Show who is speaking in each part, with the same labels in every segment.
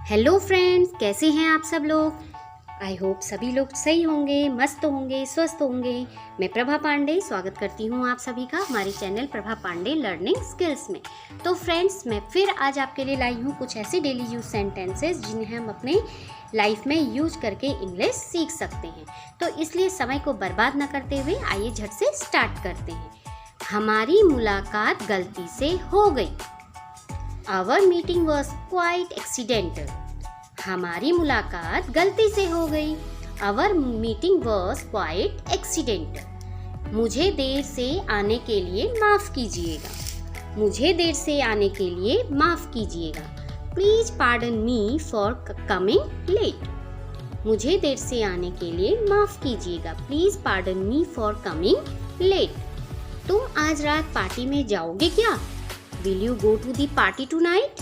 Speaker 1: Hello friends, कैसे हैं आप सब लोग। आई होप सभी लोग सही होंगे, मस्त होंगे, स्वस्थ होंगे। मैं प्रभा पांडे स्वागत करती हूँ आप सभी का हमारे channel Prabha Pandey learning skills में। तो फ्रेंड्स, मैं फिर आज आपके लिए लाई हूँ कुछ ऐसे डेली यूज सेंटेंसेस जिन्हें हम अपने लाइफ में यूज करके इंग्लिश सीख सकते हैं। तो इसलिए समय को बर्बाद न करते हुए आइए झट से स्टार्ट करते हैं। हमारी मुलाकात गलती से हो गई। Our meeting was quite accidental. हमारी मुलाकात गलती से हो गई। Our meeting was quite accidental. मुझे देर से आने के लिए माफ़ कीजिएगा। मुझे देर से आने के लिए माफ़ कीजिएगा। Please pardon me for coming late. मुझे देर से आने के लिए माफ़ कीजिएगा। Please pardon me for coming late. तुम आज रात पार्टी में जाओगे क्या? Will you go to the party tonight?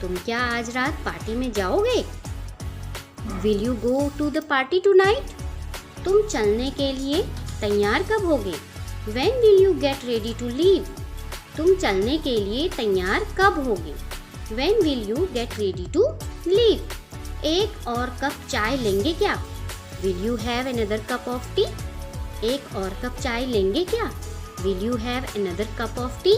Speaker 1: तुम क्या आज रात पार्टी में जाओगे? Will you go to the party tonight? तुम चलने के लिए तैयार कब होगे? When will you get ready to leave? तुम चलने के लिए तैयार कब होगे? When will you get ready to leave? एक और कप चाय लेंगे क्या? Will you have another cup of tea? एक और कप चाय लेंगे क्या? Will you have another cup of tea?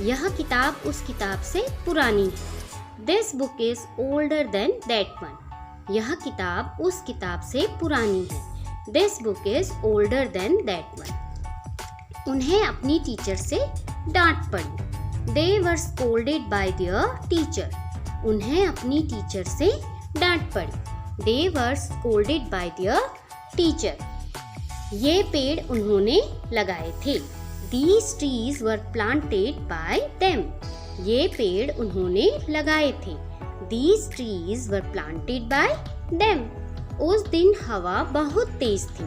Speaker 1: यह किताब उस किताब से पुरानी है। This book is older than that one. यह किताब उस किताब से पुरानी है। This book is older than that one. उन्हें अपनी टीचर से डांट पड़ी। They were scolded by their teacher. उन्हें अपनी टीचर से डांट पड़ी। They were scolded by their teacher. ये पेड़ उन्होंने लगाए थे। These trees were planted by them. ये पेड़ उन्होंने लगाए थे। These trees were planted by them. उस दिन हवा बहुत तेज थी।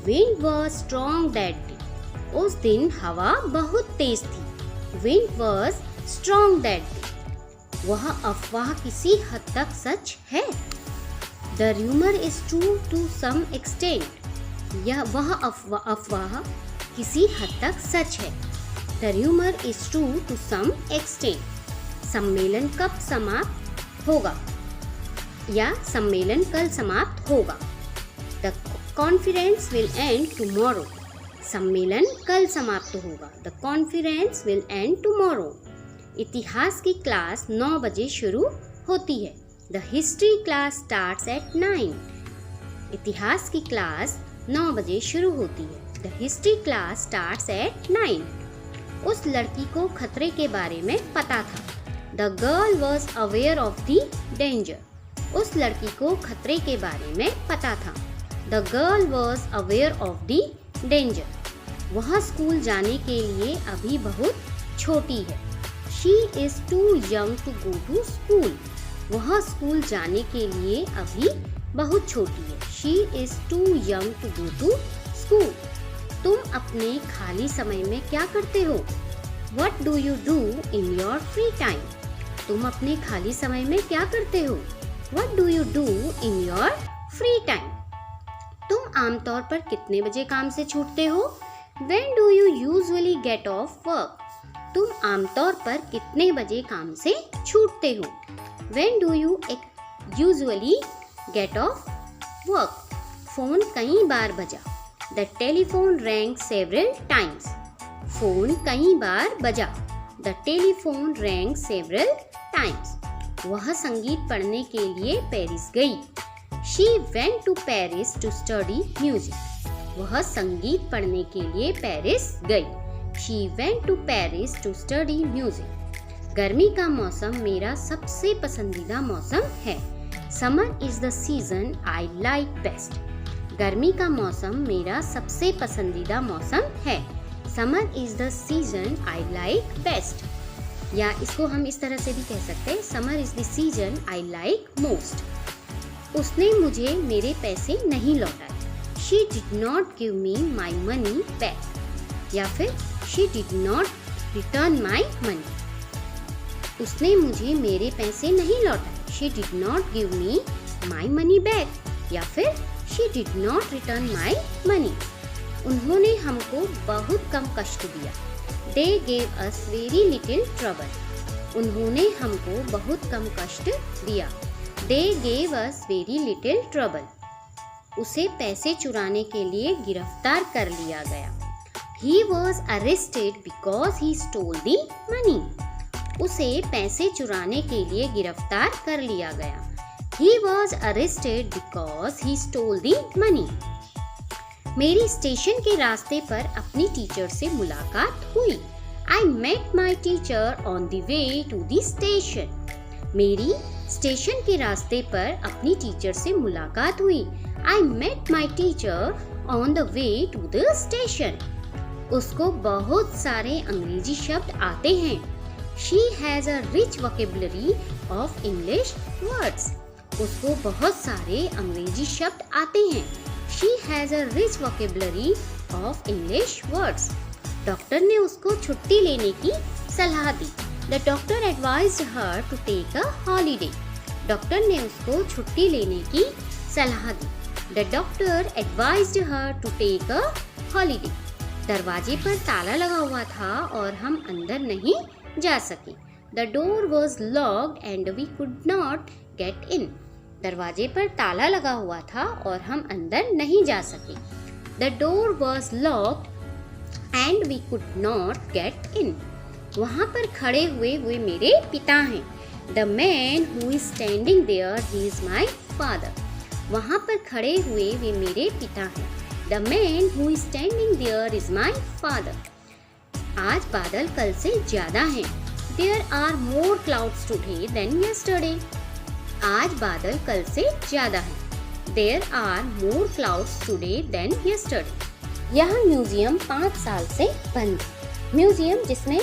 Speaker 1: Wind was strong that day. उस दिन हवा बहुत तेज थी। Wind was strong that day. वह अफवाह किसी हद तक सच है। The rumor is true to some extent. वह अफवाह किसी हद तक सच है। The rumor is true to some extent. सम्मेलन कब समाप्त होगा या सम्मेलन कल समाप्त होगा। The conference will end tomorrow. सम्मेलन कल समाप्त होगा। The conference will end tomorrow. इतिहास की क्लास 9 बजे शुरू होती है। The history class starts at 9. इतिहास की क्लास 9 बजे शुरू होती है। The history class starts at 9. उस लड़की को खतरे के बारे में पता था। The girl was aware of the danger. उस लड़की को खतरे के बारे में पता था। The girl was aware of the danger. वह स्कूल जाने के लिए अभी बहुत छोटी है। She is too young to go to school. वह स्कूल जाने के लिए अभी बहुत छोटी है। She is too young to go to school. तुम अपने खाली समय में क्या करते हो? What do you do in your free time? तुम अपने खाली समय में क्या करते हो? What do you do in your free time? तुम आमतौर पर कितने बजे काम से छूटते हो? When do you usually get off work? तुम आमतौर पर कितने बजे काम से छूटते हो? When do you usually get off work? Phone कई बार बजा। The telephone rang several times. Phone कई बार बजा। The telephone rang several times. वह संगीत पढ़ने के लिए पेरिस गई। She went to Paris to study music. वह संगीत पढ़ने के लिए पेरिस गई। She went to Paris to study music. गर्मी का मौसम मेरा सबसे पसंदीदा मौसम है। Summer is the season I like best. गर्मी का मौसम मेरा सबसे पसंदीदा मौसम है। Summer is the season I like best. या इसको हम इस तरह से भी कह सकते हैं, Summer is the season I like most. उसने मुझे मेरे पैसे नहीं लौटाए। She did not give me my money back. या फिर She did not return my money. उसने मुझे मेरे पैसे नहीं लौटाए। She did not give me my money back. या फिर She did not return my money. उन्होंने हमको बहुत कम कष्ट दिया। They gave us very little trouble. उन्होंने हमको बहुत कम कष्ट दिया। They gave us very little trouble. उसे पैसे चुराने के लिए गिरफ्तार कर लिया गया। He was arrested because he stole the money. उसे पैसे चुराने के लिए गिरफ्तार कर लिया गया। He was arrested because he stole the money. मेरी स्टेशन के रास्ते पर अपनी टीचर से मुलाकात हुई। I met my teacher on the way to the station. मेरी स्टेशन के रास्ते पर अपनी टीचर से मुलाकात हुई। I met my teacher on the way to the station. उसको बहुत सारे अंग्रेजी शब्द आते हैं। She has a rich vocabulary of English words. उसको बहुत सारे अंग्रेजी शब्द आते हैं। She has a rich vocabulary of English words. Doctor ने उसको छुट्टी लेने की सलाह दी। The doctor advised her to take a holiday. Doctor ने उसको छुट्टी लेने की सलाह दी। The doctor advised her to take a holiday. दरवाजे पर ताला लगा हुआ था और हम अंदर नहीं जा सके। The door was locked and we could not get in. दरवाजे पर ताला लगा हुआ था और हम अंदर नहीं जा सके। The door was locked and we could not get in. वहाँ पर खड़े हुए मेरे पिता हैं। The man who is standing there, he is my father. वहाँ पर खड़े हुए वे मेरे पिता हैं। The man who is standing there is my father. आज बादल कल से ज्यादा हैं। There are more clouds today than yesterday. आज बादल कल से ज्यादा हैं। There are more clouds today than yesterday. यह म्यूजियम 5 साल से बंद है। म्यूजियम जिसमें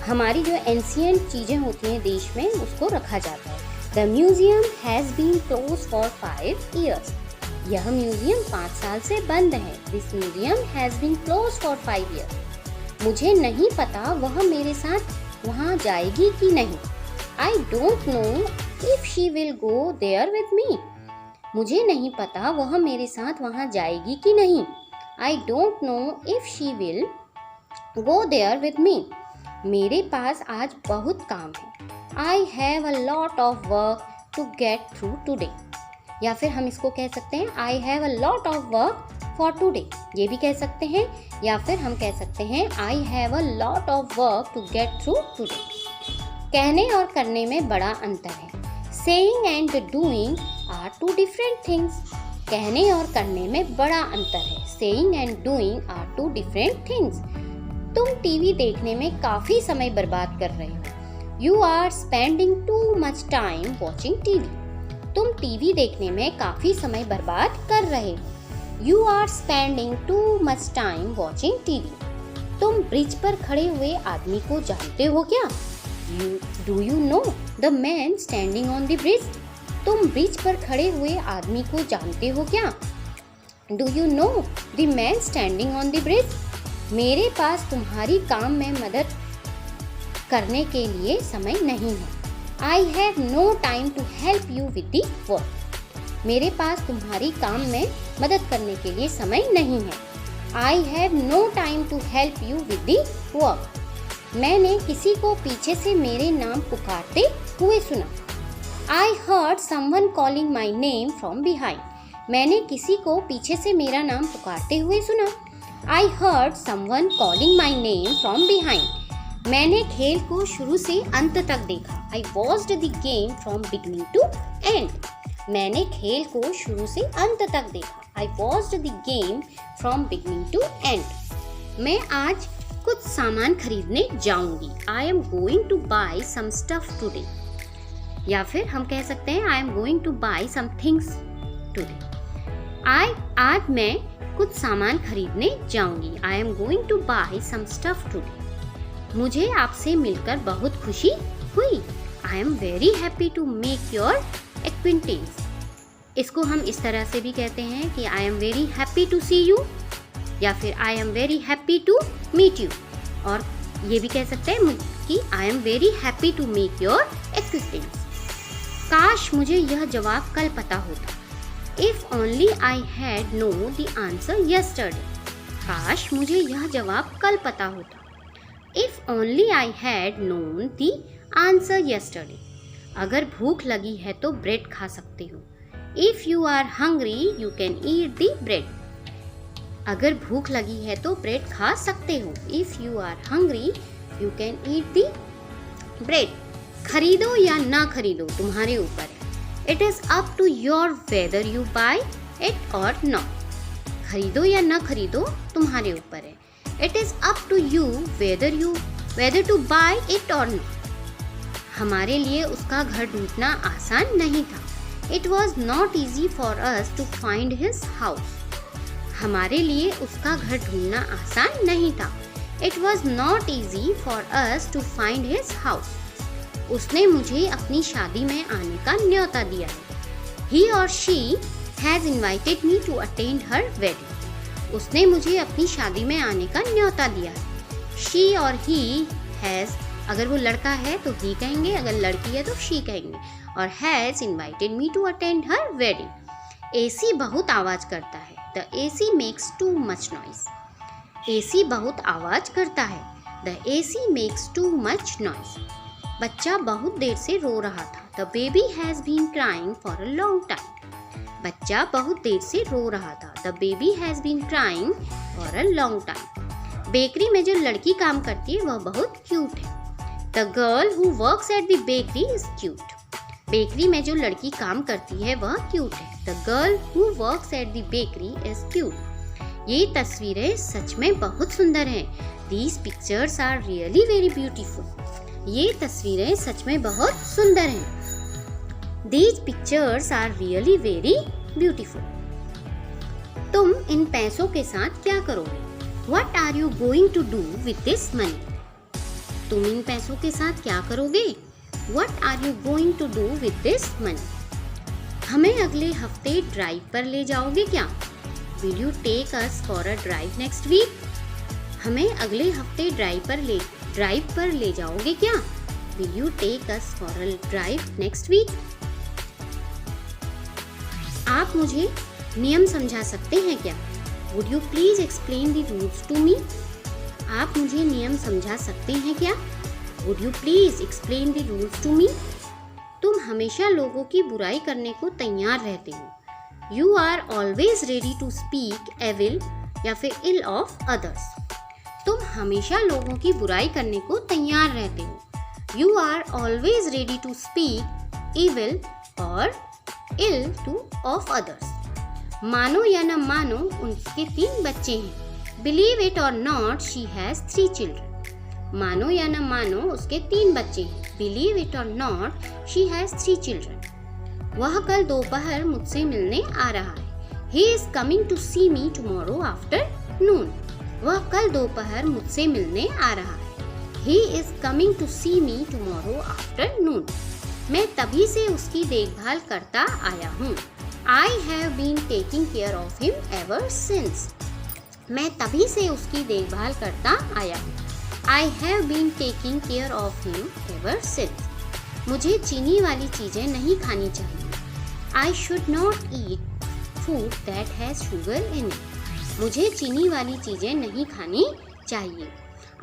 Speaker 1: हमारी जो एंशिएंट चीजें होती हैं देश में उसको रखा जाता है। The museum has been closed for 5 years. यह म्यूजियम 5 साल से बंद है। This museum has been closed for 5 years. मुझे नहीं पता वह मेरे साथ वहाँ जाएगी कि नहीं। I don't know if she will go there with me. मुझे नहीं पता वह मेरे साथ वहाँ जाएगी कि नहीं। I don't know if she will go there with me. मेरे पास आज बहुत काम है। I have a lot of work to get through today. या फिर हम इसको कह सकते हैं I have a lot of work for today. ये भी कह सकते हैं या फिर हम कह सकते हैं I have a lot of work to get through today. कहने और करने में बड़ा अंतर है। Saying and doing are two different things. कहने और करने में बड़ा अंतर है। Saying and doing are two different things. तुम टीवी देखने में काफी समय बर्बाद कर रहे हो। You are spending too much time watching TV. तुम टीवी देखने में काफी समय बर्बाद कर रहे हो। You are spending too much time watching TV. तुम ब्रिज पर खड़े हुए आदमी को जानते हो क्या? Do you know the man standing on the bridge? तुम ब्रिज पर खड़े हुए आदमी को जानते हो क्या? Do you know the man standing on the bridge? मेरे पास तुम्हारी काम में मदद करने के लिए समय नहीं है। I have no time to help you with the work. मेरे पास तुम्हारी काम में मदद करने के लिए समय नहीं है। I have no time to help you with the work. मैंने किसी को पीछे से मेरे नाम पुकारते हुए सुना। I heard someone calling my name from behind. मैंने किसी को पीछे से मेरा नाम पुकारते हुए सुना। I heard someone calling my name from behind. मैंने खेल को शुरू से अंत तक देखा। I watched the game from beginning to end. मैंने खेल को शुरू से अंत तक देखा। I watched the game from beginning to end. मैं आज कुछ सामान खरीदने जाऊंगी। I am going to buy some stuff today. या फिर हम कह सकते हैं I am going to buy some things today. आज मैं कुछ सामान खरीदने जाऊंगी। I am going to buy some stuff today. मुझे आपसे मिलकर बहुत खुशी हुई। I am very happy to make your acquaintance. इसको हम इस तरह से भी कहते हैं कि I am very happy to see you या फिर I am very happy to meet you. और ये भी कह सकते हैं कि I am very happy to make your acquaintance. काश मुझे यह जवाब कल पता होता। If only I had known the answer yesterday. काश मुझे यह जवाब कल पता होता। If only I had known the answer yesterday. अगर भूख लगी है तो ब्रेड खा सकते हो। If you are hungry you can eat the bread. अगर भूख लगी है तो ब्रेड खा सकते हो। If you are hungry you can eat the bread. खरीदो या ना खरीदो तुम्हारे ऊपर है। It is up to your whether you buy it or not. खरीदो या ना खरीदो तुम्हारे ऊपर है। It is up to you whether to buy it or not. हमारे लिए उसका घर ढूंढना आसान नहीं था। It was not easy for us to find his house. हमारे लिए उसका घर ढूंढना आसान नहीं था। It was not easy for us to find his house. उसने मुझे अपनी शादी में आने का न्योता दिया है। ही और she has invited me to attend her wedding. उसने मुझे अपनी शादी में आने का न्योता दिया है। शी और ही हैज़, अगर वो लड़का है तो ही कहेंगे, अगर लड़की है तो शी कहेंगे। और has invited me to attend her wedding. AC बहुत आवाज़ करता है। The AC makes too much noise. AC बहुत आवाज़ करता है। The AC makes too much noise. बच्चा बहुत देर से रो रहा था। The baby has been crying for a long time. बच्चा बहुत देर से रो रहा था। The baby has been crying for a long time. Bakery में जो लड़की काम करती है वह बहुत क्यूट है। The girl who works at the bakery is cute. Bakery में जो लड़की काम करती है वह क्यूट है। The girl who works at the bakery is cute. ये तस्वीरें सच में बहुत सुंदर हैं। These pictures are really very beautiful. ये तस्वीरें सच में बहुत सुंदर हैं। These pictures are really very beautiful. तुम इन पैसों के साथ क्या करोगे? What are you going to do with this money? तुम इन पैसों के साथ क्या करोगे? What are you going to do with this money? हमें अगले हफ्ते ड्राइव पर ले जाओगे क्या? Will you take us for a drive next week? हमें अगले हफ्ते ड्राइव पर ले जाओगे क्या? Will you take us for a drive next week? आप मुझे नियम समझा सकते हैं क्या? Would you please explain the rules to me? आप मुझे नियम समझा सकते हैं क्या? Would you please explain the rules to me? तुम हमेशा लोगों की बुराई करने को तैयार रहते हो। You are always ready to speak evil या फिर ill of others. तुम हमेशा लोगों की बुराई करने को तैयार रहते हो। You are always ready to speak evil or ill to of others. मानो या न मानो उनके 3 बच्चे हैं। Believe it or not, she has 3 children. मानो या न मानो उसके 3 बच्चे हैं। Believe it or not, she has 3 children. वह कल दोपहर मुझसे मिलने आ रहा है। He is coming to see me tomorrow afternoon. वह कल दोपहर मुझसे मिलने आ रहा है। He is coming to see me tomorrow afternoon. मैं तभी से उसकी देखभाल करता आया हूँ। I have been taking care of him ever since. मैं तभी से उसकी देखभाल करता आया हूँ। I have been taking care of him ever since. मुझे चीनी वाली चीज़ें नहीं खानी चाहिए। I should not eat food that has sugar in it. मुझे चीनी वाली चीज़ें नहीं खानी चाहिए।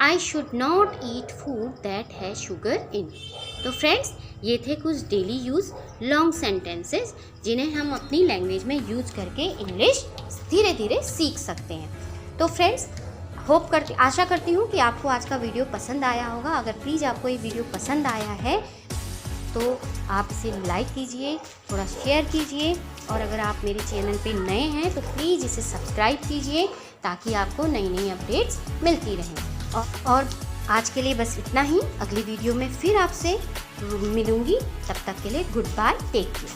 Speaker 1: I should not eat food that has sugar in it. तो फ्रेंड्स, ये थे कुछ डेली यूज़ लॉन्ग सेंटेंसेस जिन्हें हम अपनी लैंग्वेज में यूज करके इंग्लिश धीरे धीरे सीख सकते हैं। तो फ्रेंड्स, आशा करती हूँ कि आपको आज का वीडियो पसंद आया होगा। अगर प्लीज़ आपको ये वीडियो पसंद आया है तो आप इसे लाइक कीजिए, थोड़ा शेयर कीजिए, और अगर आप मेरे चैनल पे नए हैं तो प्लीज़ इसे सब्सक्राइब कीजिए ताकि आपको नई नई अपडेट्स मिलती रहें। और आज के लिए बस इतना ही। अगली वीडियो में फिर आपसे मिलूंगी। तब तक के लिए गुड बाय, टेक केयर।